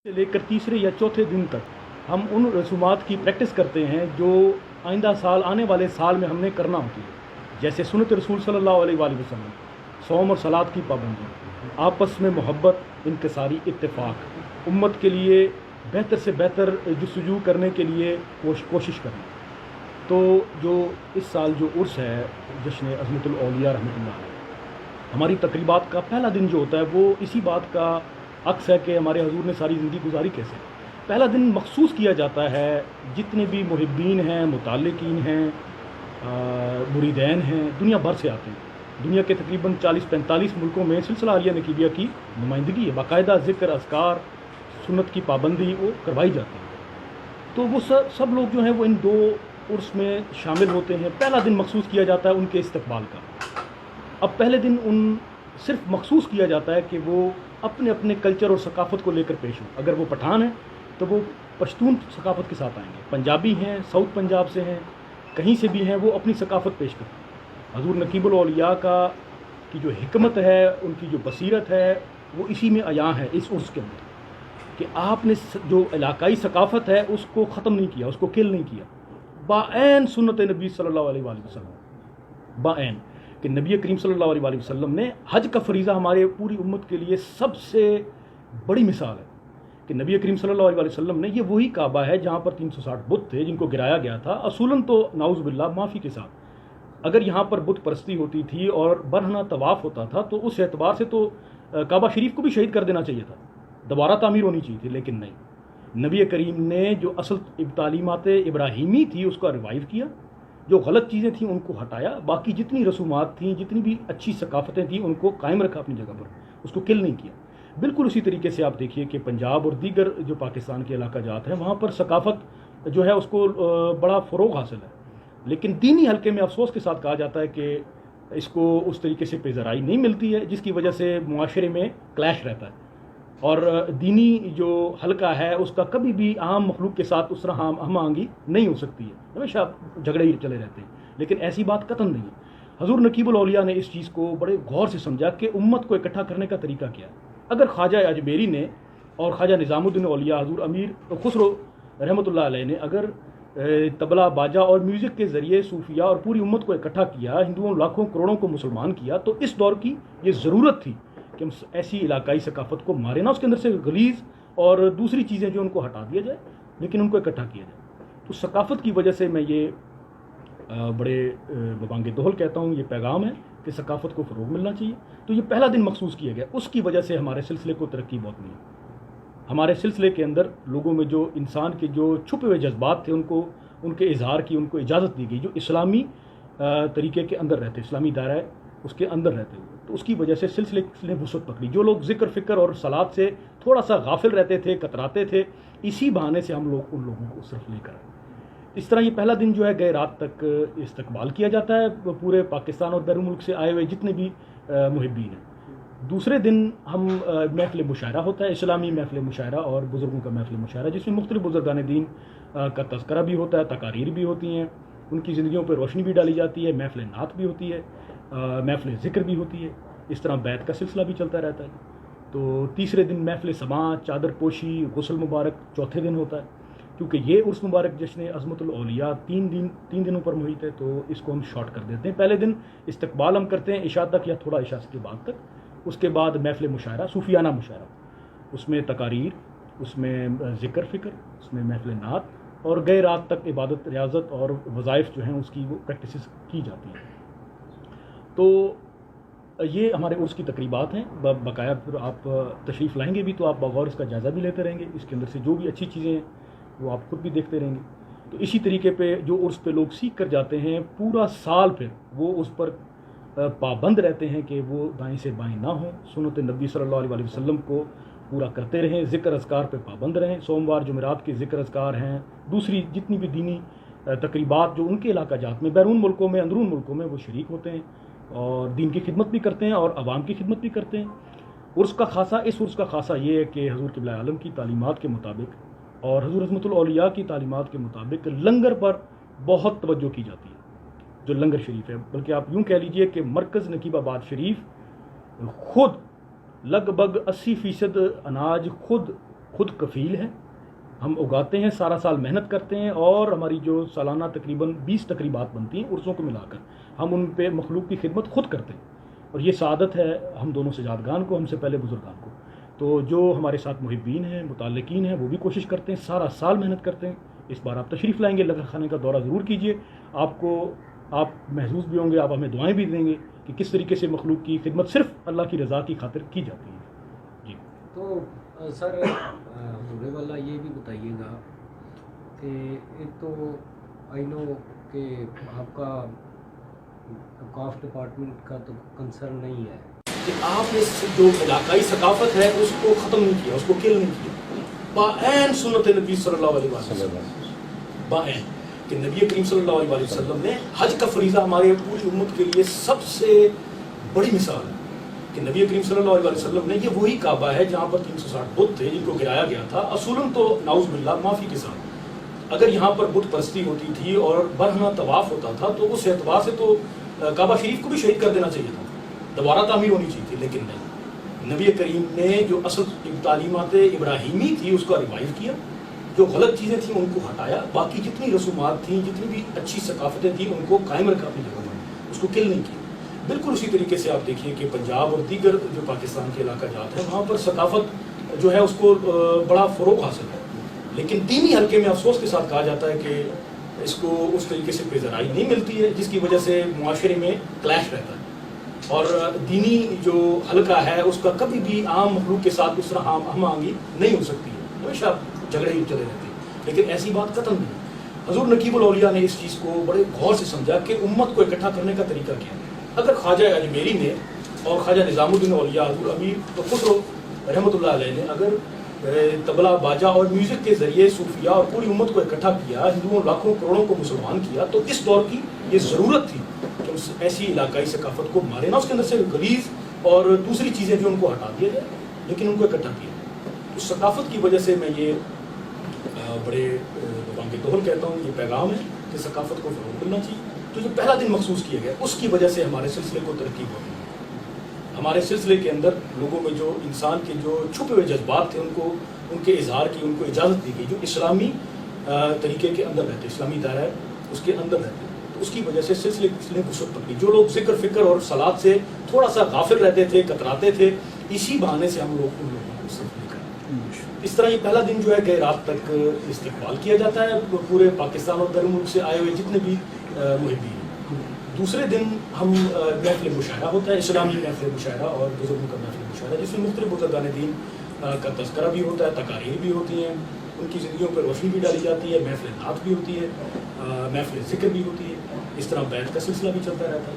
سے لے کر تیسرے یا چوتھے دن تک ہم ان رسومات کی پریکٹس کرتے ہیں جو آئندہ سال آنے والے سال میں ہم نے کرنا ہوتی ہے، جیسے سنت رسول صلی اللہ علیہ وآلہ وسلم، صوم اور صلات کی پابندی، آپس میں محبت، انکساری، اتفاق، امت کے لیے بہتر سے بہتر جستجو کرنے کے لیے کوشش کرنا۔ تو جو اس سال جو عرس ہے جشن عظمت الاولیاء رحمۃ اللہ علیہ، ہماری تقریبات کا پہلا دن جو ہوتا ہے وہ اسی بات کا عکس ہے کہ ہمارے حضور نے ساری زندگی گزاری کیسے۔ پہلا دن مخصوص کیا جاتا ہے، جتنے بھی محبین ہیں، متعلقین ہیں، مریدین ہیں، دنیا بھر سے آتے ہیں۔ دنیا کے تقریباً 40-45 ملکوں میں سلسلہ عالیہ نقیبیہ کی نمائندگی ہے، باقاعدہ ذکر، اذکار، سنت کی پابندی وہ کروائی جاتی ہے۔ تو وہ سب لوگ جو ہیں وہ ان دو عرس میں شامل ہوتے ہیں۔ پہلا دن مخصوص کیا جاتا ہے ان کے استقبال کا۔ اب پہلے دن صرف مخصوص کیا جاتا ہے کہ وہ اپنے اپنے کلچر اور ثقافت کو لے کر پیش ہوں۔ اگر وہ پٹھان ہیں تو وہ پشتون ثقافت کے ساتھ آئیں گے، پنجابی ہیں، ساؤتھ پنجاب سے ہیں، کہیں سے بھی ہیں، وہ اپنی ثقافت پیش کرتے ہیں۔ حضور نقیب الاولیاء کی جو حکمت ہے، ان کی جو بصیرت ہے، وہ اسی میں عیاں ہے اس عرس کے اندر، کہ آپ نے جو علاقائی ثقافت ہے اس کو ختم نہیں کیا، اس کو کل نہیں کیا، باعین سنت نبی صلی اللہ علیہ وآلہ وسلم، باعین کہ نبی کریم صلی اللہ علیہ وآلہ وسلم نے حج کا فریضہ ہمارے پوری امت کے لیے سب سے بڑی مثال ہے کہ نبی کریم صلی اللہ علیہ وآلہ وسلم نے، یہ وہی کعبہ ہے جہاں پر 360 بت تھے جن کو گرایا گیا تھا، اصولاً تو نعوذ باللہ معافی کے ساتھ اگر یہاں پر بت پرستی ہوتی تھی اور برہنہ طواف ہوتا تھا تو اس اعتبار سے تو کعبہ شریف کو بھی شہید کر دینا چاہیے تھا، دوبارہ تعمیر ہونی چاہیے تھی، لیکن نہیں، نبی کریم نے جو اصل تعلیمات ابراہیمی تھی اس کو ریوائیو کیا، جو غلط چیزیں تھیں ان کو ہٹایا، باقی جتنی رسومات تھیں، جتنی بھی اچھی ثقافتیں تھیں ان کو قائم رکھا اپنی جگہ پر، اس کو کل نہیں کیا۔ بالکل اسی طریقے سے آپ دیکھیے کہ پنجاب اور دیگر جو پاکستان کے علاقہ جات ہیں وہاں پر ثقافت جو ہے اس کو بڑا فروغ حاصل ہے، لیکن دینی حلقے میں افسوس کے ساتھ کہا جاتا ہے کہ اس کو اس طریقے سے پیزرائی نہیں ملتی ہے، جس کی وجہ سے معاشرے میں کلیش رہتا ہے، اور دینی جو حلقہ ہے اس کا کبھی بھی عام مخلوق کے ساتھ اس طرح ہم آہنگی نہیں ہو سکتی ہے، ہمیشہ جھگڑے ہی چلے رہتے ہیں، لیکن ایسی بات قطعاً نہیں ہے۔ حضور نقیب الاولیاء نے اس چیز کو بڑے غور سے سمجھا کہ امت کو اکٹھا کرنے کا طریقہ کیا ہے۔ اگر خواجہ اجمیری نے اور خواجہ نظام الدین اولیاء حضور امیر خسرو رحمۃ اللہ علیہ نے اگر طبلہ باجا اور میوزک کے ذریعے صوفیاء اور پوری امت کو اکٹھا کیا، ہندوؤں لاکھوں کروڑوں کو مسلمان کیا، تو اس دور کی یہ ضرورت تھی کہ ہم ایسی علاقائی ثقافت کو مارے نہ، اس کے اندر سے غلیظ اور دوسری چیزیں جو ان کو ہٹا دیا جائے، لیکن ان کو اکٹھا کیا جائے۔ تو ثقافت کی وجہ سے میں یہ بڑے ببانگ دہل کہتا ہوں، یہ پیغام ہے کہ ثقافت کو فروغ ملنا چاہیے۔ تو یہ پہلا دن مخصوص کیا گیا، اس کی وجہ سے ہمارے سلسلے کو ترقی بہت ملی۔ ہمارے سلسلے کے اندر لوگوں میں جو انسان کے جو چھپے ہوئے جذبات تھے ان کے اظہار کی ان کو اجازت دی گئی، جو اسلامی طریقے کے اندر رہتے، اسلامی دائرہ اس کے اندر رہتے ہوئے، تو اس کی وجہ سے سلسلے نے وسعت پکڑی۔ جو لوگ ذکر فکر اور صلات سے تھوڑا سا غافل رہتے تھے، کتراتے تھے، اسی بہانے سے ہم لوگ ان لوگوں کو صرف لے کر آئے۔ اس طرح یہ پہلا دن جو ہے گئے رات تک استقبال کیا جاتا ہے پورے پاکستان اور بیرون ملک سے آئے ہوئے جتنے بھی محبین ہیں۔ دوسرے دن ہم محفل مشاعرہ ہوتا ہے، اسلامی محفل مشاعرہ اور بزرگوں کا محفل مشاعرہ، جس میں مختلف بزرگان دین کا تذکرہ بھی ہوتا ہے، تقاریر بھی ہوتی ہیں، ان کی زندگیوں پر روشنی بھی ڈالی جاتی ہے، محفل نعت بھی ہوتی ہے، محفل ذکر بھی ہوتی ہے، اس طرح بیعت کا سلسلہ بھی چلتا رہتا ہے۔ تو تیسرے دن محفل سماع، چادر پوشی، غسل مبارک چوتھے دن ہوتا ہے۔ کیونکہ یہ عرس مبارک جشن عظمت الاولیاء تین دنوں پر محیط ہے، تو اس کو ہم شارٹ کر دیتے ہیں۔ پہلے دن استقبال ہم کرتے ہیں عشاء تک یا تھوڑا عشاء کے بعد تک، اس کے بعد محفل مشاعرہ، صوفیانہ مشاعرہ، اس میں تقاریر، اس میں ذکر فکر، اس میں محفل نعت، اور گئے رات تک عبادت، ریاضت اور وظائف جو ہیں اس کی وہ پریکٹسز کی جاتی ہیں۔ تو یہ ہمارے عرس کی تقریبات ہیں، بقایا پھر آپ تشریف لائیں گے بھی تو آپ بغور اس کا جائزہ بھی لیتے رہیں گے، اس کے اندر سے جو بھی اچھی چیزیں ہیں وہ آپ خود بھی دیکھتے رہیں گے۔ تو اسی طریقے پہ جو عرس پہ لوگ سیکھ کر جاتے ہیں، پورا سال پھر وہ اس پر پابند رہتے ہیں کہ وہ دائیں سے بائیں نہ ہوں، سنت نبی صلی اللہ علیہ وسلم کو پورا کرتے رہیں، ذکر اذکار پہ پابند رہیں، سوموار جمعرات کے ذکر اذکار ہیں، دوسری جتنی بھی دینی تقریبات جو ان کے علاقہ جات میں، بیرون ملکوں میں، اندرون ملکوں میں، وہ شریک ہوتے ہیں اور دین کی خدمت بھی کرتے ہیں اور عوام کی خدمت بھی کرتے ہیں۔ اس عرس کا خاصہ یہ ہے کہ حضور قبلہ عالم کی تعلیمات کے مطابق اور حضور عظمت الاولیاء کی تعلیمات کے مطابق لنگر پر بہت توجہ کی جاتی ہے، جو لنگر شریف ہے، بلکہ آپ یوں کہہ لیجئے کہ مرکز نقیب آباد شریف خود لگ بھگ 80% اناج خود خود کفیل ہے. ہم اگاتے ہیں، سارا سال محنت کرتے ہیں، اور ہماری جو سالانہ تقریباً 20 تقریبات بنتی ہیں عرسوں کو ملا کر، ہم ان پہ مخلوق کی خدمت خود کرتے ہیں. اور یہ سعادت ہے ہم دونوں سجادگان کو، ہم سے پہلے بزرگان کو. تو جو ہمارے ساتھ محبین ہیں، متعلقین ہیں، وہ بھی کوشش کرتے ہیں، سارا سال محنت کرتے ہیں. اس بار آپ تشریف لائیں گے، لنگر خانے کا دورہ ضرور کیجیے. آپ محظوظ بھی ہوں گے، آپ ہمیں دعائیں بھی دیں گے کہ کس طریقے سے مخلوق کی خدمت صرف اللہ کی رضا کی خاطر کی جاتی ہے. جی تو سر حضور والا یہ بھی بتائیے گا کہ ایک تو آئی نو کہ آپ کا اوقاف ڈپارٹمنٹ کا تو کنسرن نہیں ہے کہ آپ نے جو علاقائی ثقافت ہے اس کو ختم نہیں کیا، اس کو کل نہیں کیا. باعین سنت نبی صلی اللہ علیہ وسلم، باعین کہ نبی کریم صلی اللہ علیہ وسلم نے حج کا فریضہ ہمارے پوری امت کے لیے سب سے بڑی مثال ہے کہ نبی کریم صلی اللہ علیہ وسلم نے، یہ وہی کعبہ ہے جہاں پر 360 بت تھے جن کو گرایا گیا تھا. اصولاً تو نعوذ باللہ معافی کے ساتھ اگر یہاں پر بت پرستی ہوتی تھی اور برہنہ طواف ہوتا تھا تو اس اعتبار سے تو کعبہ شریف کو بھی شہید کر دینا چاہیے تھا، دوبارہ تعمیر ہونی چاہیے تھی. لیکن نہیں، نبی کریم نے جو اصل تعلیمات ابراہیمی تھی اس کا ریوائو کیا، جو غلط چیزیں تھیں ان کو ہٹایا، باقی جتنی رسومات تھیں، جتنی بھی اچھی ثقافتیں تھیں ان کو قائم رکھا اپنی جگہ پر، اس کو کل نہیں کیا. بالکل اسی طریقے سے آپ دیکھیے کہ پنجاب اور دیگر جو پاکستان کے علاقہ جات ہیں وہاں پر ثقافت جو ہے اس کو بڑا فروغ حاصل ہے، لیکن دینی حلقے میں افسوس کے ساتھ کہا جاتا ہے کہ اس کو اس طریقے سے پیزرائی نہیں ملتی ہے، جس کی وجہ سے معاشرے میں کلیش رہتا ہے. اور دینی جو حلقہ ہے اس کا کبھی بھی عام مخلوق کے ساتھ اس طرح ہم آہنگی نہیں ہو سکتی ہے، ہمیشہ جھگڑے ہی چلے رہتے ہیں. لیکن ایسی بات قطعاً نہیں. حضور نقیب الاولیاء نے اس چیز کو بڑے غور سے سمجھا کہ امت کو اکٹھا کرنے کا طریقہ کیا ہے. اگر خواجہ اجمیری نے اور خواجہ نظام الدین اولیاء حضور امیر خسرو رحمۃ اللہ علیہ نے اگر طبلہ باجا اور میوزک کے ذریعے صوفیاء اور پوری امت کو اکٹھا کیا، ہندوؤں لاکھوں کروڑوں کو مسلمان کیا، تو اس دور کی یہ ضرورت تھی کہ اس ایسی علاقائی ثقافت کو مارے نہ، اس کے اندر سے غلیظ اور دوسری چیزیں بھی ان کو ہٹا دیا جائے، لیکن ان کو اکٹھا کیا. اس ثقافت کی وجہ سے میں یہ بڑے بانگ دہل کہتا ہوں، یہ پیغام ہے کہ ثقافت کو فروغ ملنا چاہیے. تو جو پہلا دن مخصوص کیا گیا اس کی وجہ سے ہمارے سلسلے کو ترقی ہوئی. ہمارے سلسلے کے اندر لوگوں میں جو انسان کے جو چھپے ہوئے جذبات تھے ان کے اظہار کی ان کو اجازت دی گئی، جو اسلامی طریقے کے اندر رہتے، اسلامی دائرہ ہے اس کے اندر رہتے. تو اس کی وجہ سے سلسلے وسعت پکڑی. جو لوگ ذکر فکر اور صلات سے تھوڑا سا غافل رہتے تھے، کتراتے تھے، اسی بہانے سے ہم لوگ ان لوگوں کو صرف لے کر اس طرح یہ پہلا دن جو ہے کہ رات تک استقبال کیا جاتا ہے پورے پاکستان اور بیرون ملک سے آئے ہوئے جتنے بھی محبین. دوسرے دن ہم محفل مشاعرہ ہوتا ہے، اسلامی محفل مشاعرہ اور بزرگوں کا محفل مشاعرہ، جس میں مختلف بزرگان دین کا تذکرہ بھی ہوتا ہے، تقاریر بھی ہوتی ہیں، ان کی زندگیوں پر روشنی بھی ڈالی جاتی ہے، محفل نعت بھی ہوتی ہے، محفل ذکر بھی ہوتی ہے. اس طرح بیت کا سلسلہ بھی چلتا رہتا ہے.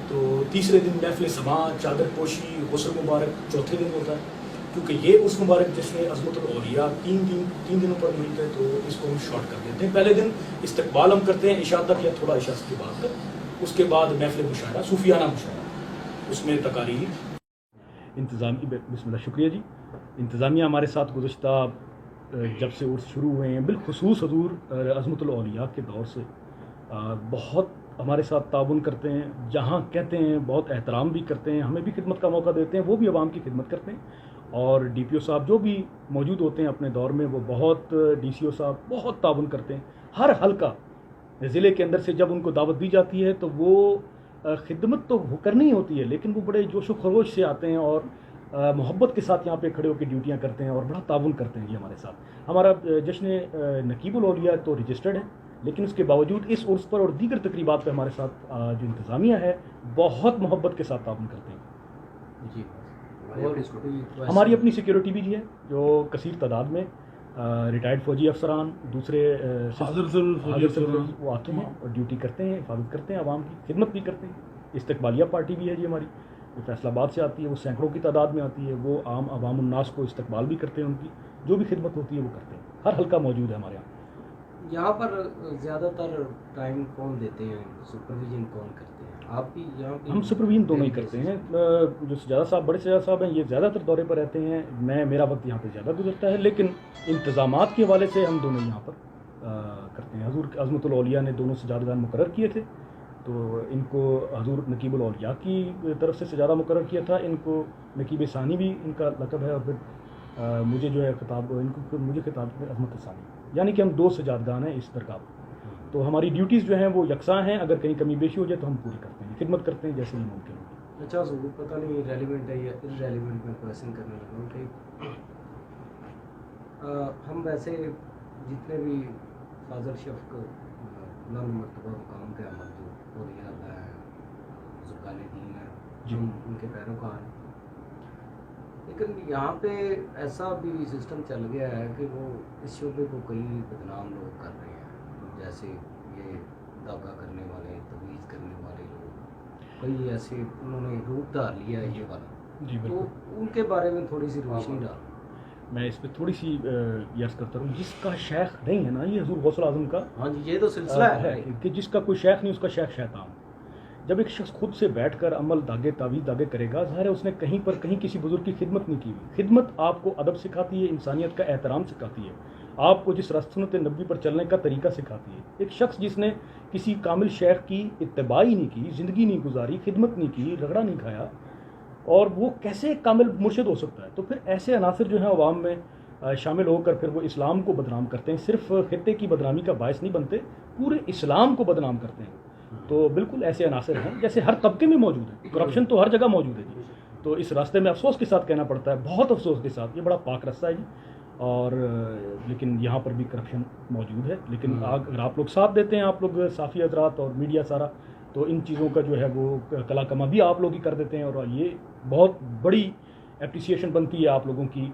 تو تیسرے دن محفل سماع، چادر پوشی، غسل مبارک چوتھے دن ہوتا ہے. کیونکہ یہ اس مبارک جشن عظمت الاولیاء تین دنوں پر محیط ہے، تو اس کو ہم شارٹ کر دیتے ہیں. پہلے دن استقبال ہم کرتے ہیں عشاء تک یا تھوڑا عشاء کے بعد تک. اس کے بعد محفل مشاعرہ، صوفیانہ مشاعرہ، اس میں تقاریر. انتظامی بسم اللہ، شکریہ جی. انتظامیہ ہمارے ساتھ گزشتہ جب سے عرس شروع ہوئے ہیں، بالخصوص حضور عظمت الاولیاء کے دور سے بہت ہمارے ساتھ تعاون کرتے ہیں. جہاں کہتے ہیں بہت احترام بھی کرتے ہیں، ہمیں بھی خدمت کا موقع دیتے ہیں، وہ بھی عوام کی خدمت کرتے ہیں. اور ڈی پی او صاحب جو بھی موجود ہوتے ہیں اپنے دور میں، وہ بہت، ڈی سی او صاحب بہت تعاون کرتے ہیں. ہر حلقہ ضلع کے اندر سے جب ان کو دعوت دی جاتی ہے تو وہ خدمت تو کرنی ہوتی ہے، لیکن وہ بڑے جوش و خروش سے آتے ہیں اور محبت کے ساتھ یہاں پہ کھڑے ہو کے ڈیوٹیاں کرتے ہیں اور بڑا تعاون کرتے ہیں جی ہمارے ساتھ. ہمارا جشن نقیب الاولیاء تو رجسٹرڈ ہے، لیکن اس کے باوجود اس عرس پر اور دیگر تقریبات پہ ہمارے ساتھ جو انتظامیہ ہے بہت محبت کے ساتھ تعاون کرتے ہیں جی. ہماری اپنی سیکیورٹی بھی ہے جو کثیر تعداد میں ریٹائرڈ فوجی افسران، دوسرے وہ آتے ہیں اور ڈیوٹی کرتے ہیں، حفاظت کرتے ہیں، عوام کی خدمت بھی کرتے ہیں. استقبالیہ پارٹی بھی ہے جی ہماری، وہ فیصل آباد سے آتی ہے، وہ سینکڑوں کی تعداد میں آتی ہے. وہ عام عوام الناس کو استقبال بھی کرتے ہیں، ان کی جو بھی خدمت ہوتی ہے وہ کرتے ہیں. ہر حلقہ موجود ہے ہمارے یہاں. یہاں پر زیادہ تر ٹائم کون دیتے ہیں، سپرویژن کون کرتے ہیں؟ آپ بھی یہاں پہ؟ ہم سپرویژن دونوں ہی کرتے ہیں. جو سجادہ صاحب، بڑے سجادہ صاحب ہیں، یہ زیادہ تر دورے پر رہتے ہیں. میرا وقت یہاں پہ زیادہ گزرتا ہے، لیکن انتظامات کے حوالے سے ہم دونوں یہاں پر کرتے ہیں. حضور عظمت الاولیاء نے دونوں سجادگان مقرر کیے تھے، تو ان کو حضور نقیب الاولیاء کی طرف سے سجادہ مقرر کیا تھا. ان کو نقیب ثانی بھی ان کا لقب ہے، اور پھر مجھے جو ہے خطاب مجھے خطاب عظمت ثانی، یعنی کہ ہم 2 سجادگان ہیں اس درگاہ پر، تو ہماری ڈیوٹیز جو ہیں وہ یکساں ہیں، اگر کہیں کمی بیشی ہو جائے تو ہم پوری کرتے ہیں، خدمت کرتے ہیں جیسے ہی ممکن ہو۔ اچھا حضور، پتہ نہیں ریلیونٹ ہے یا ریلیونٹ میں کویشچن کرنے لگا ہوں کہ ہم ویسے جتنے بھی فاضل شفق بلند مرتبہ مقام پہ عمل جو اولیاء اللہ ہے، بزرگان دین ہے، ہم ان کے پیروکار ہیں، لیکن یہاں پہ ایسا بھی سسٹم چل گیا ہے کہ وہ اس شعبے کو کئی بدنام لوگ کر رہے ہیں، جیسے یہ داغا کرنے والے، تویز کرنے والے لوگ، کئی ایسے انہوں نے روپ دھار لیا ہے یہ والا، جی تو بالکل، ان کے بارے میں تھوڑی سی روشنی ڈال۔ میں اس پہ تھوڑی سی یس کرتا ہوں، جس کا شیخ نہیں ہے نا، یہ حضور غوث اعظم کا ہاں جی، یہ تو سلسلہ ہے کہ جس کا کوئی شیخ نہیں اس کا شیخ شیطان۔ جب ایک شخص خود سے بیٹھ کر عمل داغے تعویذ داغے کرے گا، ظاہر ہے اس نے کہیں پر کہیں کسی بزرگ کی خدمت نہیں کی ہوئی۔ خدمت آپ کو ادب سکھاتی ہے، انسانیت کا احترام سکھاتی ہے، آپ کو جس سنت نبی پر چلنے کا طریقہ سکھاتی ہے۔ ایک شخص جس نے کسی کامل شیخ کی اتباع ہی نہیں کی، زندگی نہیں گزاری، خدمت نہیں کی، رگڑا نہیں کھایا، اور وہ کیسے ایک کامل مرشد ہو سکتا ہے؟ تو پھر ایسے عناصر جو ہیں عوام میں شامل ہو کر پھر وہ اسلام کو بدنام کرتے ہیں، صرف خطے کی بدنامی کا باعث نہیں بنتے، پورے اسلام کو بدنام کرتے ہیں۔ تو بالکل ایسے عناصر ہیں جیسے ہر طبقے میں موجود ہے، کرپشن تو ہر جگہ موجود ہے جی۔ تو اس راستے میں افسوس کے ساتھ کہنا پڑتا ہے، بہت افسوس کے ساتھ، یہ بڑا پاک راستہ ہے جی، اور لیکن یہاں پر بھی کرپشن موجود ہے، لیکن اگر آپ لوگ ساتھ دیتے ہیں، آپ لوگ صافی حضرات اور میڈیا سارا، تو ان چیزوں کا جو ہے وہ کلا کما بھی آپ لوگ ہی کر دیتے ہیں، اور یہ بہت بڑی اپریسیشن بنتی ہے آپ لوگوں کی،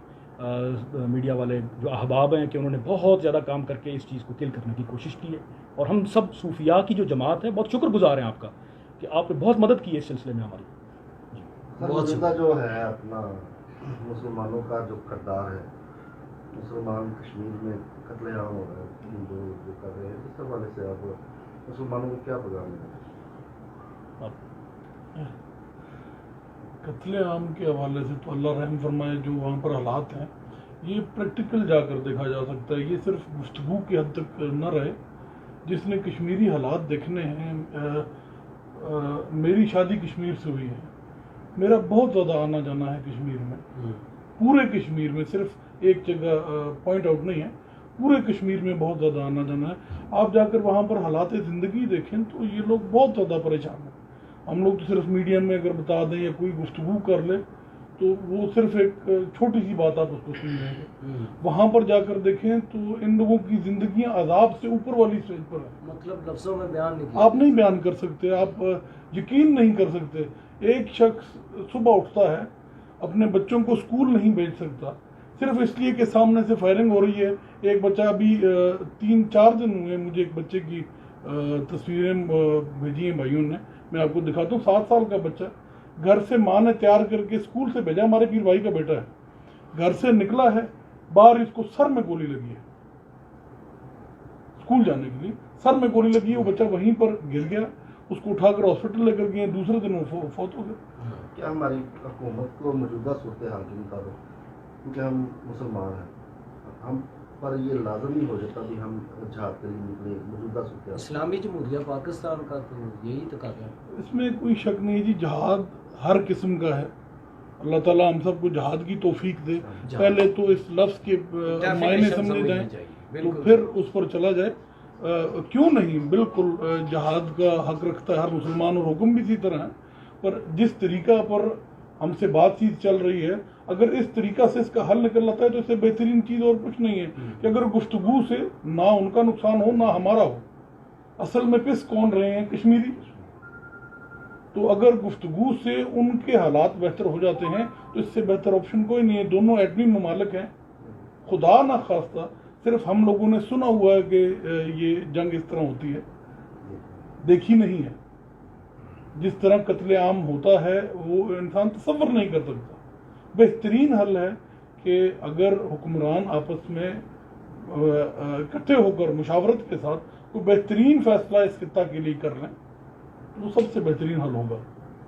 میڈیا والے جو احباب ہیں، کہ انہوں نے بہت زیادہ کام کر کے اس چیز کو کل کرنے کی کوشش کی ہے، اور ہم سب صوفیاء کی جو جماعت ہے بہت شکر گزار ہیں آپ کا کہ آپ نے بہت مدد کی ہے اس سلسلے میں ہماری۔ موجودہ جو ہے اپنا مسلمانوں کا جو کردار ہے، مسلمان کشمیر میں قتل عام ہو رہا ہے، ہندو جو کر رہے ہیں، اس حوالے سے آپ مسلمانوں کو کیا پیغام ہے؟ قتل عام کے حوالے سے تو اللہ رحم فرمائے، جو وہاں پر حالات ہیں یہ پریکٹیکل جا کر دیکھا جا سکتا ہے، یہ صرف گفتگو کی حد تک نہ رہے۔ جس نے کشمیری حالات دیکھنے ہیں، میری شادی کشمیر سے ہوئی ہے، میرا بہت زیادہ آنا جانا ہے کشمیر میں، پورے کشمیر میں، صرف ایک جگہ پوائنٹ آؤٹ نہیں ہے، پورے کشمیر میں بہت زیادہ آنا جانا ہے۔ آپ جا کر وہاں پر حالات زندگی دیکھیں تو یہ لوگ بہت زیادہ پریشان ہیں۔ ہم لوگ تو صرف میڈیا میں اگر بتا دیں یا کوئی گفتگو کر لے تو وہ صرف ایک چھوٹی سی بات آپ اس کو سن لیں گے، وہاں پر جا کر دیکھیں تو ان لوگوں کی زندگیاں عذاب سے اوپر والی اسٹیج پر ہیں، مطلب لفظوں میں بیان نہیں آپ نہیں بیان کر سکتے، آپ یقین نہیں کر سکتے۔ ایک شخص صبح اٹھتا ہے، اپنے بچوں کو اسکول نہیں بھیج سکتا، صرف اس لیے کہ سامنے سے فائرنگ ہو رہی ہے۔ ایک بچہ ابھی 3-4 دن ہوئے، مجھے ایک بچے کی تصویریں بھیجی ہیں بھائیوں نے، میں آپ کو دکھاتا ہوں۔ 7 سال کا بچہ، گھر سے ماں نے تیار کر کے اسکول سے بھیجا، ہمارے پیر بھائی کا بیٹا ہے، گھر سے نکلا ہے، باہر اس کو سر میں گولی لگی ہے، اسکول جانے کے لیے سر میں گولی لگی ہے، وہ بچہ وہیں پر گر گیا، اس کو اٹھا کر ہاسپٹل لے کر گئے، دوسرے دن وہ فوت ہو گئے۔ کیا ہماری حکومت کو موجودہ صورتحال کے مطابق، کیونکہ ہم مسلمان ہیں، ہم پر یہ لازمی ہو جاتا کہ ہم جہاد کے لیے نکلے موجودہ صورتحال؟ اسلامی جمہوریہ پاکستان کا تو یہی تقاضا ہے۔ اس میں کوئی شک نہیں جی، جہاد ہر قسم کا ہے، اللہ تعالیٰ ہم سب کو جہاد کی توفیق دے۔ پہلے تو اس لفظ کے معنی سمجھے جائیں تو پھر اس پر چلا جائے، کیوں نہیں، بالکل جہاد کا حق رکھتا ہے ہر مسلمان، اور حکم بھی اسی طرح ہے، پر جس طریقہ پر ہم سے بات چیت چل رہی ہے، اگر اس طریقہ سے اس کا حل نکل آتا ہے تو اس سے بہترین چیز اور کچھ نہیں ہے کہ اگر گفتگو سے نہ ان کا نقصان ہو نہ ہمارا ہو۔ اصل میں پس کون رہے ہیں؟ کشمیری۔ تو اگر گفتگو سے ان کے حالات بہتر ہو جاتے ہیں تو اس سے بہتر آپشن کوئی نہیں ہے۔ دونوں ایٹمی ممالک ہیں، خدا نہ خواستہ صرف ہم لوگوں نے سنا ہوا ہے کہ یہ جنگ اس طرح ہوتی ہے، دیکھی نہیں ہے۔ جس طرح قتل عام ہوتا ہے وہ انسان تصور نہیں کر سکتا۔ بہترین حل ہے کہ اگر حکمران آپس میں اکٹھے ہو کر مشاورت کے ساتھ کوئی بہترین فیصلہ اس خطہ کے لیے کر لیں تو وہ سب سے بہترین حل ہوگا۔